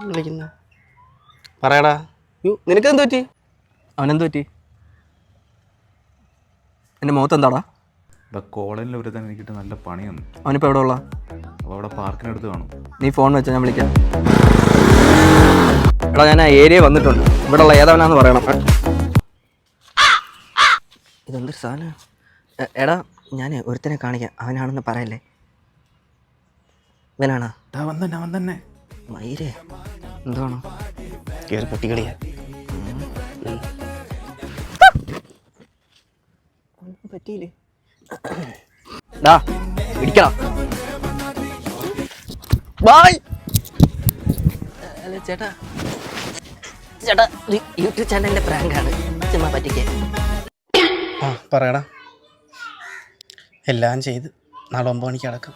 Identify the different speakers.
Speaker 1: വിളിക്കുന്ന പറയടാ. നിനക്കെന്ത് പറ്റി?
Speaker 2: അവനെന്ത് പറ്റി? എൻ്റെ മുഖത്ത് എന്താടാ?
Speaker 3: കോളേജിൽ ഒരു തന്നെ എനിക്കിട്ട് നല്ല പണിയാണ്.
Speaker 2: അവനിപ്പോൾ എവിടെ ഉള്ള?
Speaker 3: അപ്പോൾ അവിടെ പാർക്കിനടുത്ത് കാണും.
Speaker 2: നീ ഫോൺ വെച്ചാൽ ഞാൻ വിളിക്കാം. എടാ ഞാൻ ആ ഏരിയ വന്നിട്ടുണ്ട്. ഇവിടെ ഉള്ള ഏതാവനാന്ന് പറയണം. ഇതെന്തൊരു സാധനം? എടാ ഞാൻ ഒരുത്തനെ കാണിക്കാം, അവനാണെന്ന് പറയല്ലേ. ഇവനാണോ?
Speaker 3: അവൻ തന്നെ
Speaker 2: മയിരേ എന്താണോ?
Speaker 1: കയറി പൊട്ടിക്കളിയാ.
Speaker 2: പറ്റിയില്ലേ? ഡാ ഇടിക്കണം. ബായ്. അല്ല ചേട്ടാ ഒരു യൂട്യൂബ് ചാനലിൻ്റെ പ്രാങ്കാണ്, ചുമ്മാ പറ്റിക്കാൻ.
Speaker 1: പറയടാ. എല്ലാം ചെയ്ത് നാളെ 9 മണിക്ക് അടക്കം.